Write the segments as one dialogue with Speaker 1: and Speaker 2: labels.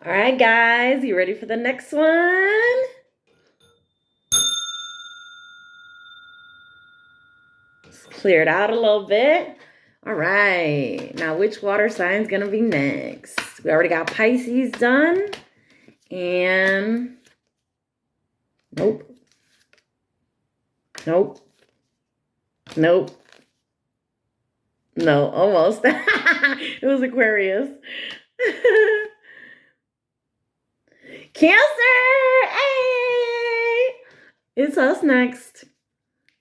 Speaker 1: All right, guys, you ready for the next one? Let's clear it out a little bit. All right, now which water sign is gonna be next? We already got Pisces done, and nope, nope, nope, no, almost. It was Aquarius. Cancer, hey! It's us next.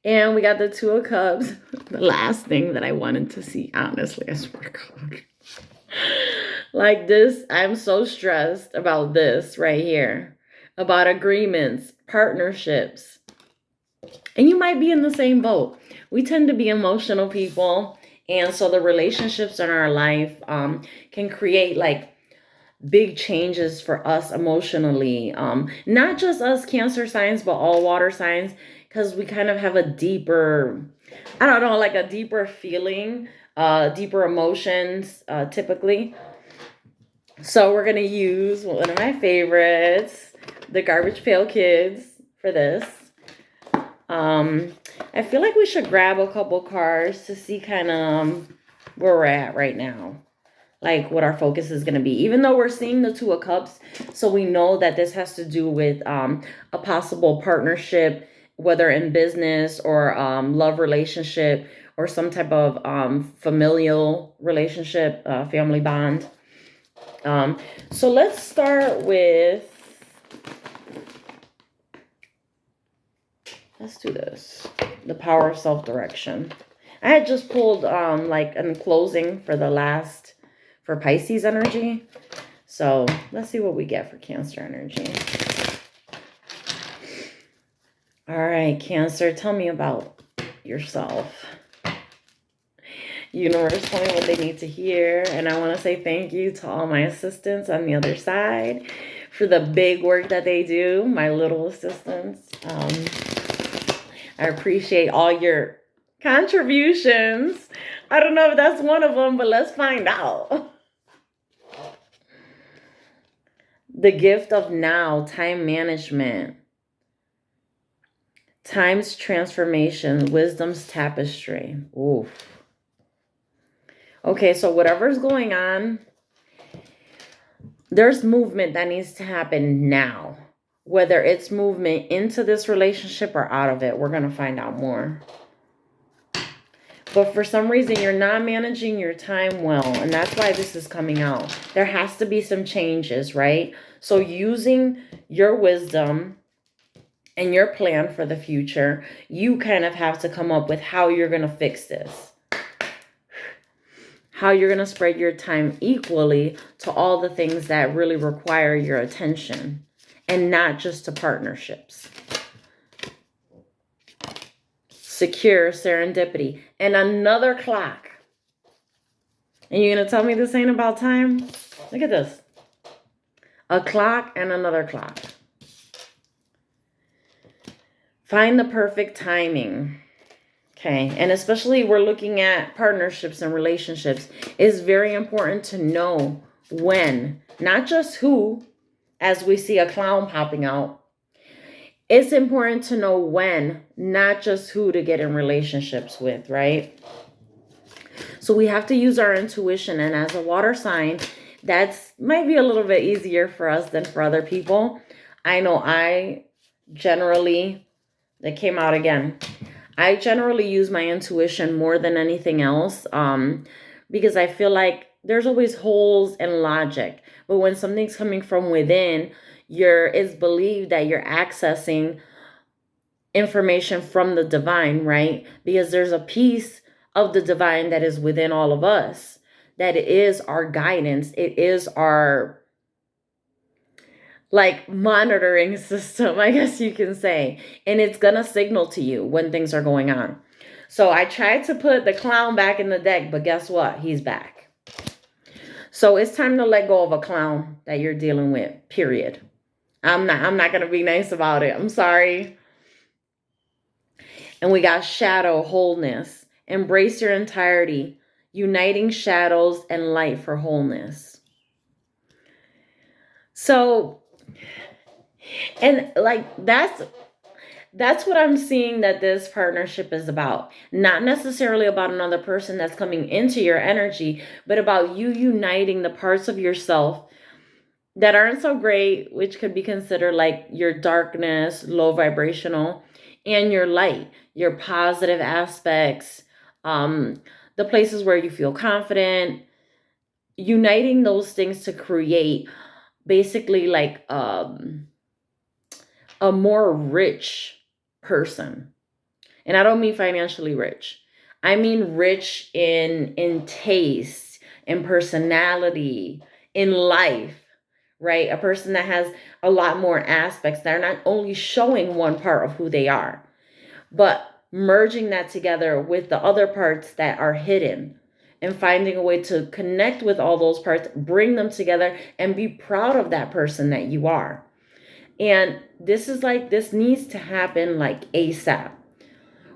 Speaker 1: And we got the Two of Cups. The last thing that I wanted to see, honestly, I swear to God. Like this, I'm so stressed about this right here. About agreements, partnerships. And you might be in the same boat. We tend to be emotional people. And so the relationships in our life can create like big changes for us emotionally. Not just us Cancer signs, but all water signs, because we kind of have a deeper, I don't know, like a deeper feeling, deeper emotions, typically. So we're gonna use one of my favorites, the Garbage Pail Kids, for this. I feel like we should grab a couple cards to see kind of where we're at right now, like what our focus is going to be, even though we're seeing the Two of Cups. So we know that this has to do with a possible partnership, whether in business or love relationship or some type of familial relationship, family bond. So let's start with, let's do this, the power of self-direction. I had just pulled like a closing for the last, for Pisces energy. So let's see what we get for Cancer energy. All right, Cancer, tell me about yourself. Universe, tell me what they need to hear. And I want to say thank you to all my assistants on the other side for the big work that they do, my little assistants. I appreciate all your contributions. I don't know if that's one of them, but let's find out. The gift of now, time management, time's transformation, wisdom's tapestry. Oof. Okay, so whatever's going on, there's movement that needs to happen now. Whether it's movement into this relationship or out of it, we're going to find out more. But for some reason, you're not managing your time well, and that's why this is coming out. There has to be some changes, right? So using your wisdom and your plan for the future, you kind of have to come up with how you're going to fix this. How you're going to spread your time equally to all the things that really require your attention, and not just to partnerships. Secure serendipity. And another clock. And you're going to tell me this ain't about time? Look at this. A clock and another clock. Find the perfect timing. Okay. And especially we're looking at partnerships and relationships. It's very important to know when, not just who, as we see a clown popping out. It's important to know when, not just who to get in relationships with, right? So we have to use our intuition. And as a water sign, that's might be a little bit easier for us than for other people. I know I generally, that came out again, I generally use my intuition more than anything else, because I feel like there's always holes in logic. But when something's coming from within, it's believed that you're accessing information from the divine, right? Because there's a piece of the divine that is within all of us. That is our guidance. It is our like monitoring system, I guess you can say. And it's going to signal to you when things are going on. So I tried to put the clown back in the deck, but guess what? He's back. So it's time to let go of a clown that you're dealing with, period. I'm not going to be nice about it. I'm sorry. And we got shadow, wholeness. Embrace your entirety. Uniting shadows and light for wholeness. So, and like that's what I'm seeing that this partnership is about. Not necessarily about another person that's coming into your energy, but about you uniting the parts of yourself that aren't so great, which could be considered like your darkness, low vibrational, and your light, your positive aspects, um, the places where you feel confident, uniting those things to create basically like a more rich person. And I don't mean financially rich. I mean rich in taste, in personality, in life, right? A person that has a lot more aspects that are not only showing one part of who they are, but merging that together with the other parts that are hidden and finding a way to connect with all those parts, bring them together, and be proud of that person that you are. And this needs to happen like ASAP.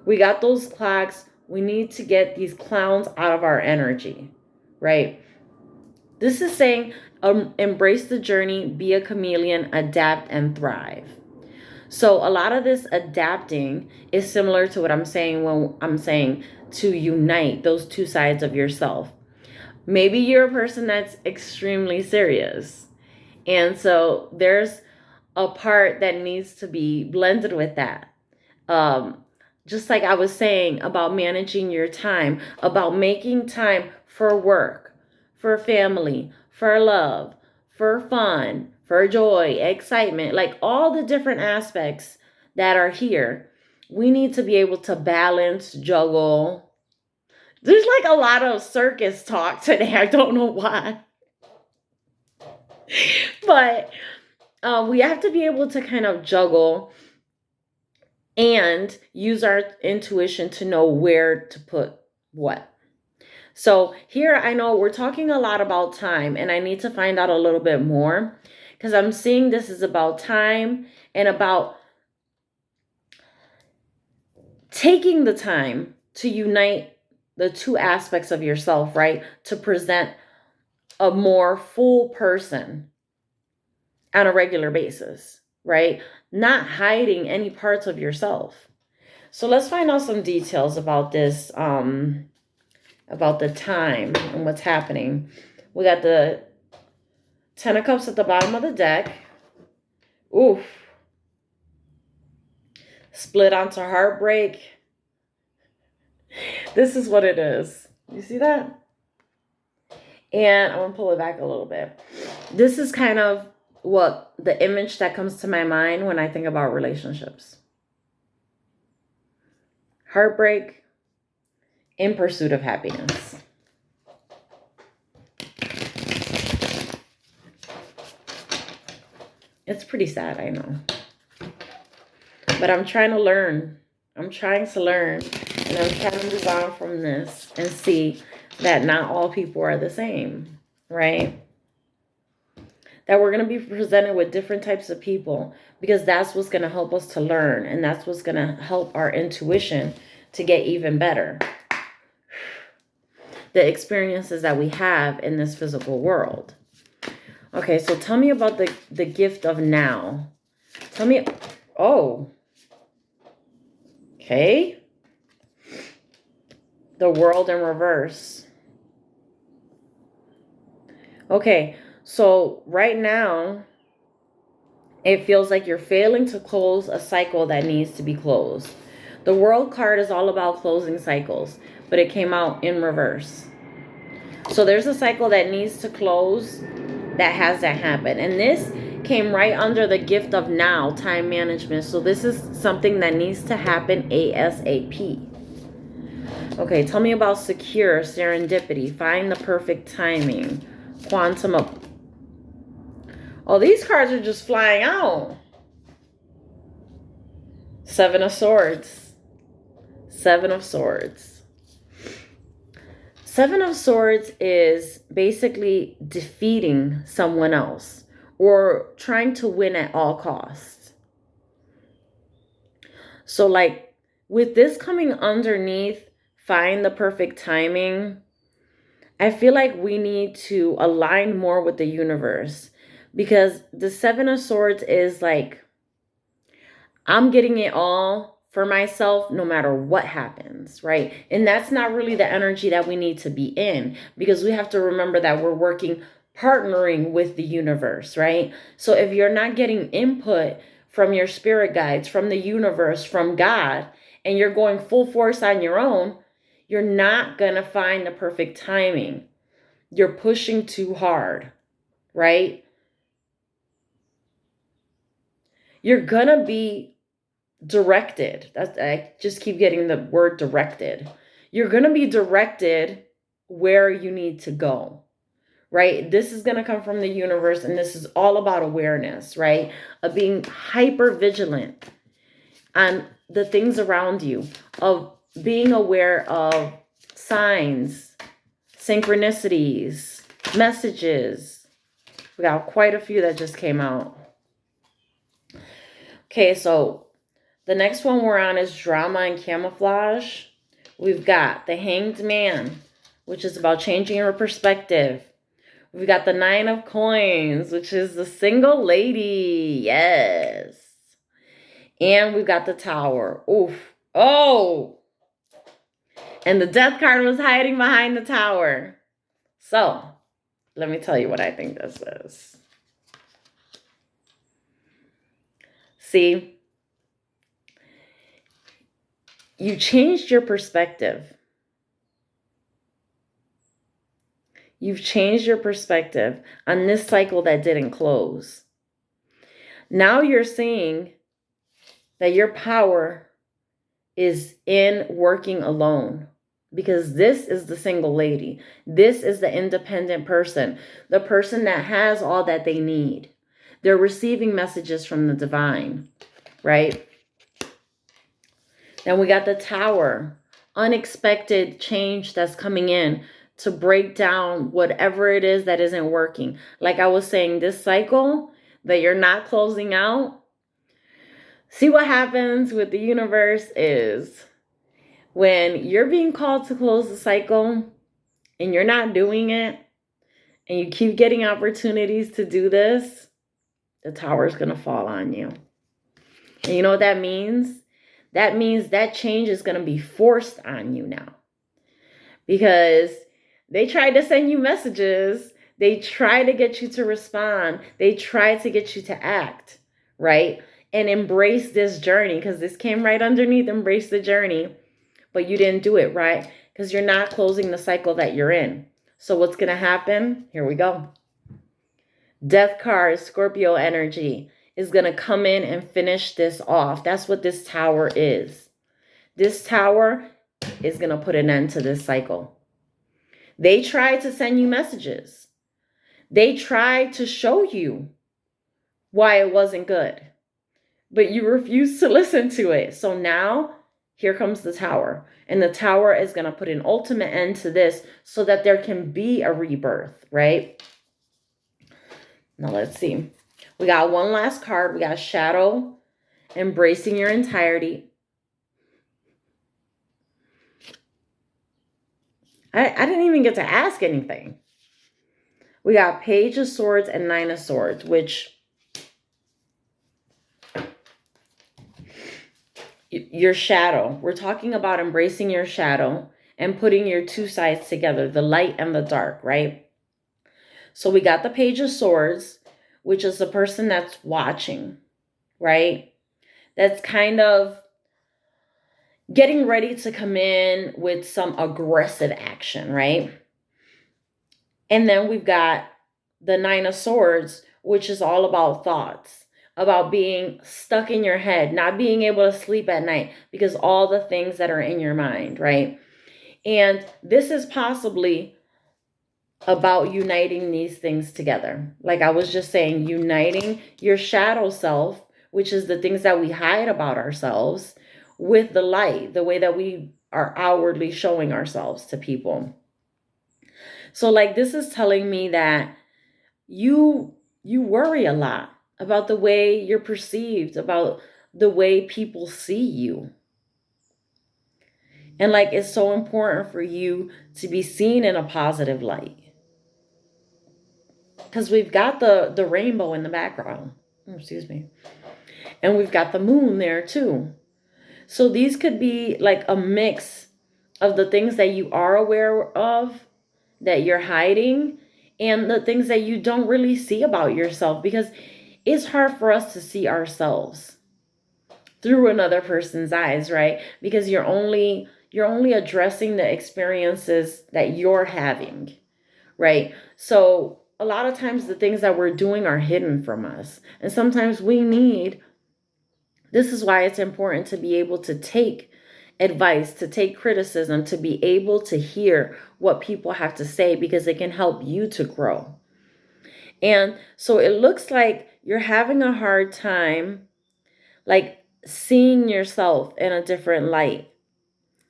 Speaker 1: We got those clocks. We need to get these clowns out of our energy, right? This is saying embrace the journey, be a chameleon, adapt, and thrive. So a lot of this adapting is similar to what I'm saying when I'm saying to unite those two sides of yourself. Maybe you're a person that's extremely serious. And so there's a part that needs to be blended with that. Um, just like I was saying about managing your time, about making time for work, for family, for love, for fun, for joy, excitement, like all the different aspects that are here. We need to be able to balance, juggle. There's like a lot of circus talk today. I don't know why. But we have to be able to kind of juggle and use our intuition to know where to put what. So here I know we're talking a lot about time, and I need to find out a little bit more because I'm seeing this is about time and about taking the time to unite the two aspects of yourself, right? To present a more full person on a regular basis, right? Not hiding any parts of yourself. So let's find out some details about this, about the time and what's happening. We got the 10 of Cups at the bottom of the deck. Oof. Split onto heartbreak. This is what it is. You see that? And I'm going to pull it back a little bit. This is kind of what the image that comes to my mind when I think about relationships. Heartbreak in pursuit of happiness. It's pretty sad, I know. But I'm trying to learn. I'm trying to learn. And I'm trying to move on from this and see that not all people are the same, right? That we're going to be presented with different types of people because that's what's going to help us to learn. And that's what's going to help our intuition to get even better. The experiences that we have in this physical world. Okay, so tell me about the gift of now. Tell me, oh, okay. The world in reverse. Okay, so right now, it feels like you're failing to close a cycle that needs to be closed. The world card is all about closing cycles, but it came out in reverse. So there's a cycle that needs to close that has to happen. And this came right under the gift of now, time management. So this is something that needs to happen ASAP. Okay, tell me about secure, serendipity, find the perfect timing, quantum of... Oh, these cards are just flying out. 7 of Swords. 7 of Swords. 7 of Swords is basically defeating someone else or trying to win at all costs. So like with this coming underneath, find the perfect timing, I feel like we need to align more with the universe. Because the Seven of Swords is like, I'm getting it all for myself no matter what happens, right? And that's not really the energy that we need to be in, because we have to remember that we're working, partnering with the universe, right? So if you're not getting input from your spirit guides, from the universe, from God, and you're going full force on your own, you're not going to find the perfect timing. You're pushing too hard, right? You're going to be directed. I just keep getting the word directed. You're going to be directed where you need to go, right? This is going to come from the universe, and this is all about awareness, right? Of being hyper vigilant on the things around you, of being aware of signs, synchronicities, messages. We got quite a few that just came out. Okay, so the next one we're on is drama and camouflage. We've got the Hanged Man, which is about changing your perspective. We've got the Nine of Coins, which is the single lady. Yes. And we've got the Tower. Oof. Oh. And the Death card was hiding behind the Tower. So, let me tell you what I think this is. See? You changed your perspective. You've changed your perspective on this cycle that didn't close. Now you're seeing that your power is in working alone, because this is the single lady. This is the independent person, the person that has all that they need. They're receiving messages from the divine, right? Then we got the Tower, unexpected change that's coming in to break down whatever it is that isn't working. Like I was saying, this cycle that you're not closing out, see what happens with the universe is when you're being called to close the cycle and you're not doing it, and you keep getting opportunities to do this, the Tower is going to fall on you. And you know what that means? That means that change is going to be forced on you now. Because they tried to send you messages. They try to get you to respond. They try to get you to act, right? And embrace this journey, because this came right underneath, embrace the journey. But you didn't do it, right? Because you're not closing the cycle that you're in. So what's going to happen? Here we go. Death card, Scorpio energy, is going to come in and finish this off. That's what this Tower is. This Tower is going to put an end to this cycle. They tried to send you messages. They tried to show you why it wasn't good, but you refused to listen to it. So now here comes the Tower, and the Tower is going to put an ultimate end to this so that there can be a rebirth, right? Now let's see. We got one last card. We got Shadow, embracing your entirety. I didn't even get to ask anything. We got Page of Swords and Nine of Swords, which your shadow. We're talking about embracing your shadow and putting your two sides together, the light and the dark, right? So we got the Page of Swords, which is the person that's watching, right? That's kind of getting ready to come in with some aggressive action, right? And then we've got the Nine of Swords, which is all about thoughts, about being stuck in your head, not being able to sleep at night because all the things that are in your mind, right? And this is possibly about uniting these things together. Like I was just saying, uniting your shadow self, which is the things that we hide about ourselves, with the light, the way that we are outwardly showing ourselves to people. So like this is telling me that you worry a lot about the way you're perceived, about the way people see you. And like it's so important for you to be seen in a positive light. because we've got the rainbow in the background. Excuse me. And we've got the moon there too. So these could be like a mix of the things that you are aware of, that you're hiding, and the things that you don't really see about yourself, because it's hard for us to see ourselves through another person's eyes, right? Because you're only addressing the experiences that you're having, right? So a lot of times the things that we're doing are hidden from us. And sometimes this is why it's important to be able to take advice, to take criticism, to be able to hear what people have to say, because it can help you to grow. And so it looks like you're having a hard time, like, seeing yourself in a different light,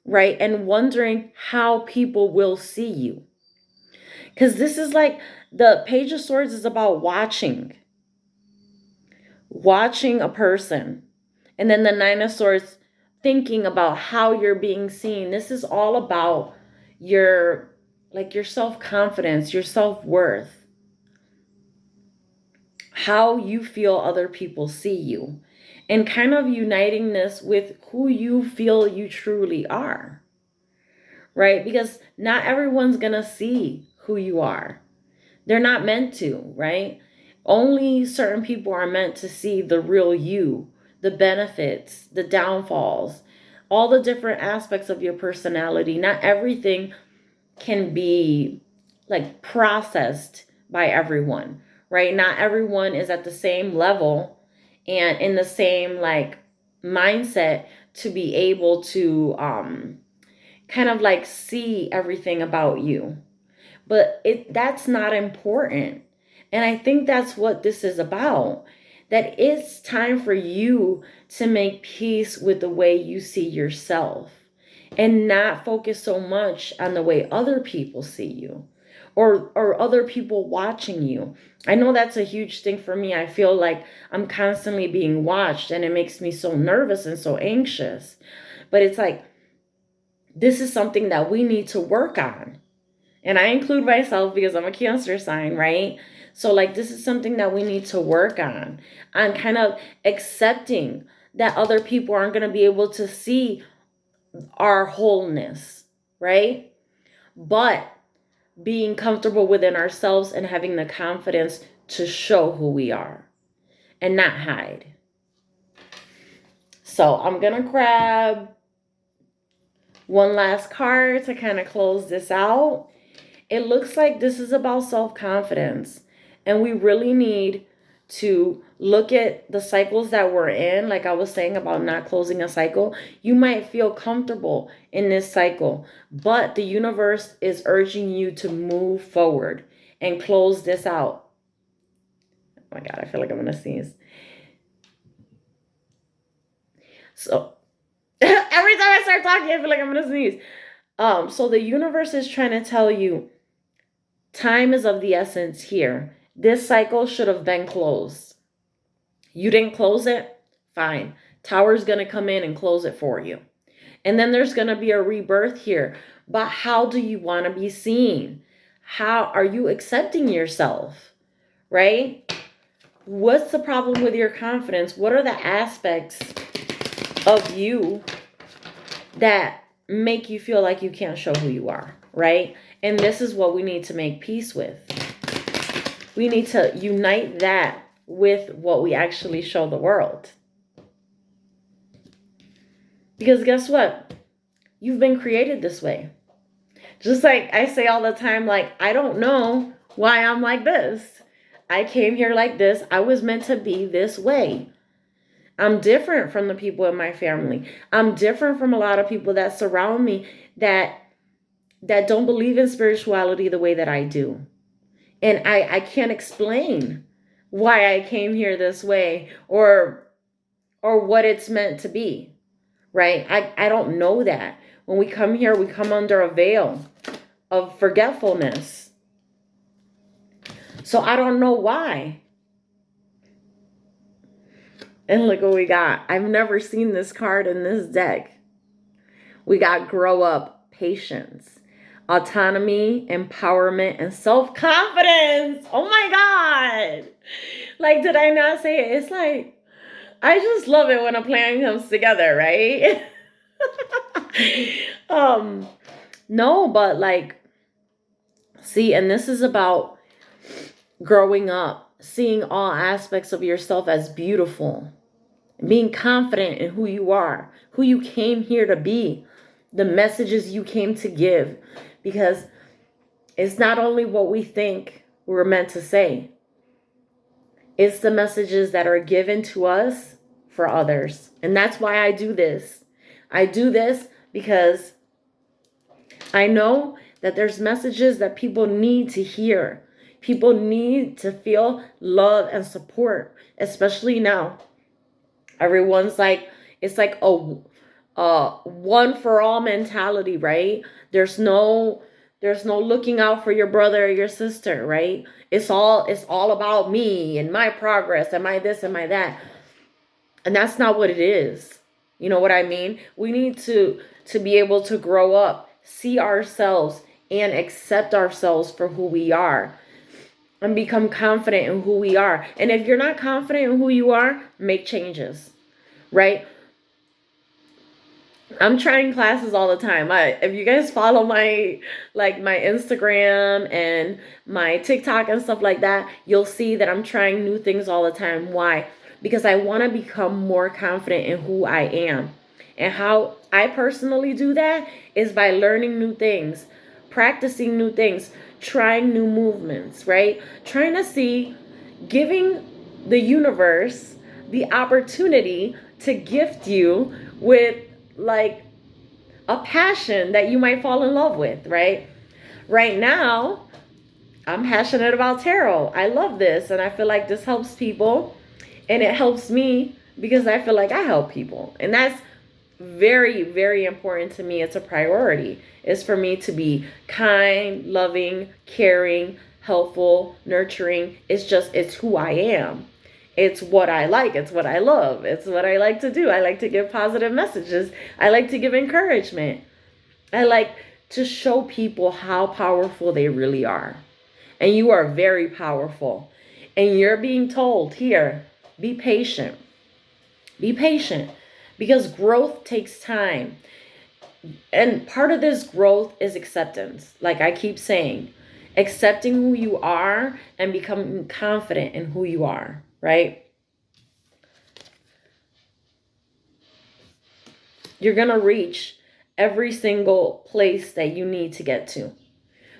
Speaker 1: right? And wondering how people will see you. Because this is like the Page of Swords is about watching a person. And then the Nine of Swords, thinking about how you're being seen. This is all about your self-confidence, your self-worth, how you feel other people see you, and kind of uniting this with who you feel you truly are, right? Because not everyone's gonna see who you are. They're not meant to, right? Only certain people are meant to see the real you, the benefits, the downfalls, all the different aspects of your personality. Not everything can be like processed by everyone, right? Not everyone is at the same level and in the same like mindset to be able to kind of like see everything about you. But that's not important. And I think that's what this is about. That it's time for you to make peace with the way you see yourself and not focus so much on the way other people see you, or other people watching you. I know that's a huge thing for me. I feel like I'm constantly being watched, and it makes me so nervous and so anxious. But it's like, this is something that we need to work on. And I include myself because I'm a Cancer sign, right? So like, this is something that we need to work on kind of accepting that other people aren't going to be able to see our wholeness, right? But being comfortable within ourselves and having the confidence to show who we are and not hide. So I'm going to grab one last card to kind of close this out. It looks like this is about self-confidence, and we really need to look at the cycles that we're in. Like I was saying about not closing a cycle, you might feel comfortable in this cycle, but the universe is urging you to move forward and close this out. Oh my God, I feel like I'm gonna sneeze. So every time I start talking, I feel like I'm gonna sneeze. So the universe is trying to tell you, time is of the essence here. This cycle should have been closed. You didn't close it? Fine. Tower's going to come in and close it for you. And then there's going to be a rebirth here. But how do you want to be seen? How are you accepting yourself? Right? What's the problem with your confidence? What are the aspects of you that make you feel like you can't show who you are? Right? And this is what we need to make peace with. We need to unite that with what we actually show the world. Because guess what? You've been created this way. Just like I say all the time, like, I don't know why I'm like this. I came here like this. I was meant to be this way. I'm different from the people in my family. I'm different from a lot of people that surround me that don't believe in spirituality the way that I do. And I can't explain why I came here this way or what it's meant to be, right? I don't know that. When we come here, we come under a veil of forgetfulness. So I don't know why. And look what we got. I've never seen this card in this deck. We got grow up, patience. autonomy, empowerment, and self-confidence. Oh my God. Like, did I not say it? It's like, I just love it when a plan comes together, right? No, but like, see, and this is about growing up, seeing all aspects of yourself as beautiful, being confident in who you are, who you came here to be, the messages you came to give, because it's not only what we think we're meant to say, it's the messages that are given to us for others. And that's why I do this. I do this because I know that there's messages that people need to hear. People need to feel love and support, especially now. Everyone's like, it's like a one for all mentality, right? There's no looking out for your brother or your sister, right? It's all about me and my progress and my this and my that. And that's not what it is. You know what I mean? We need to be able to grow up, see ourselves and accept ourselves for who we are and become confident in who we are. And if you're not confident in who you are, make changes, right? I'm trying classes all the time. If you guys follow my Instagram and my TikTok and stuff like that, you'll see that I'm trying new things all the time. Why? Because I want to become more confident in who I am. And how I personally do that is by learning new things, practicing new things, trying new movements, right? Trying to see, giving the universe the opportunity to gift you with like a passion that you might fall in love with, right? Right now, I'm passionate about tarot. I love this and I feel like this helps people and it helps me because I feel like I help people. And that's very, very important to me. It's a priority. It's for me to be kind, loving, caring, helpful, nurturing. It's who I am. It's what I like. It's what I love. It's what I like to do. I like to give positive messages. I like to give encouragement. I like to show people how powerful they really are. And you are very powerful. And you're being told here, be patient. Be patient because growth takes time. And part of this growth is acceptance. Like I keep saying, accepting who you are and becoming confident in who you are, right? You're going to reach every single place that you need to get to.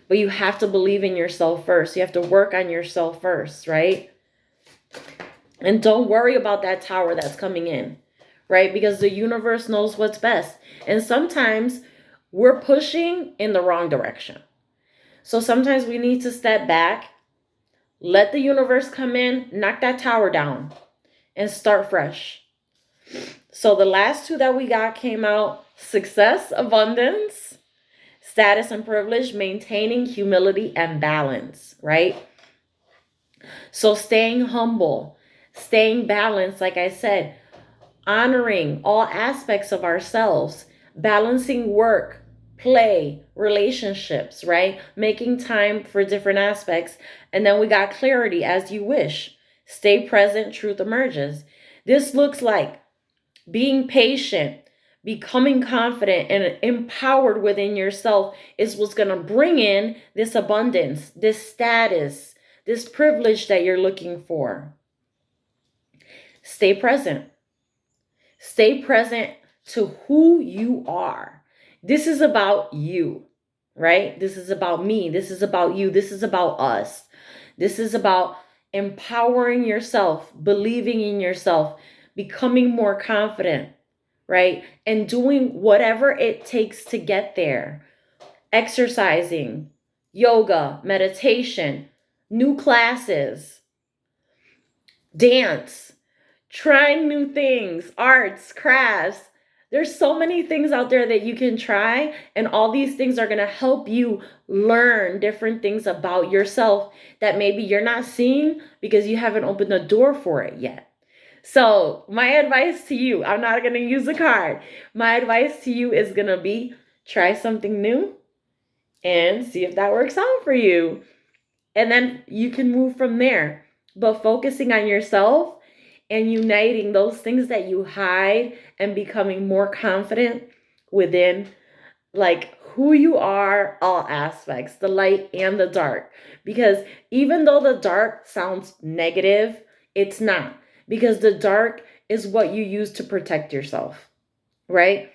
Speaker 1: But you have to believe in yourself first. You have to work on yourself first, right? And don't worry about that tower that's coming in, right? Because the universe knows what's best. And sometimes we're pushing in the wrong direction. So sometimes we need to step back, let the universe come in, knock that tower down, and start fresh. So the last two that we got came out: success, abundance, status and privilege, maintaining humility and balance, right? So staying humble, staying balanced, like I said, honoring all aspects of ourselves, balancing work, play, relationships, right? Making time for different aspects. And then we got clarity as you wish. Stay present, truth emerges. This looks like being patient, becoming confident and empowered within yourself is what's going to bring in this abundance, this status, this privilege that you're looking for. Stay present. Stay present to who you are. This is about you, right? This is about me. This is about you. This is about us. This is about empowering yourself, believing in yourself, becoming more confident, right? And doing whatever it takes to get there. Exercising, yoga, meditation, new classes, dance, trying new things, arts, crafts. There's so many things out there that you can try, and all these things are going to help you learn different things about yourself that maybe you're not seeing because you haven't opened the door for it yet. So my advice to you, I'm not going to use a card. My advice to you is going to be try something new and see if that works out for you. And then you can move from there. But focusing on yourself and uniting those things that you hide and becoming more confident within, like who you are, all aspects, the light and the dark. Because even though the dark sounds negative, it's not. Because the dark is what you use to protect yourself, right?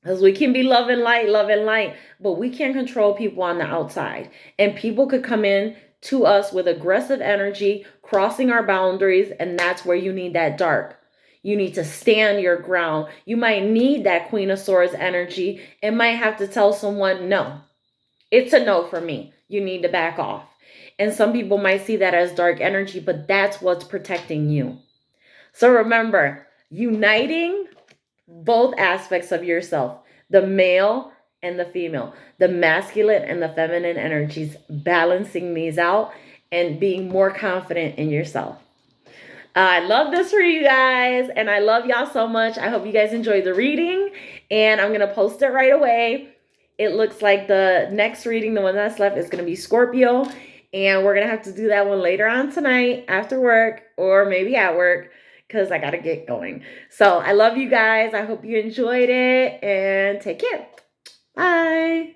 Speaker 1: Because we can be love and light, but we can't control people on the outside. And people could come in to us with aggressive energy, crossing our boundaries, and that's where you need that dark. You need to stand your ground. You might need that Queen of Swords energy and might have to tell someone, no, it's a no for me. You need to back off. And some people might see that as dark energy, but that's what's protecting you. So remember, uniting both aspects of yourself, the male and the female, the masculine and the feminine energies, balancing these out and being more confident in yourself. I love this for you guys, and I love y'all so much. I hope you guys enjoyed the reading, and I'm going to post it right away. It looks like the next reading, the one that's left, is going to be Scorpio, and we're going to have to do that one later on tonight after work or maybe at work because I got to get going. So I love you guys. I hope you enjoyed it, and take care. Bye.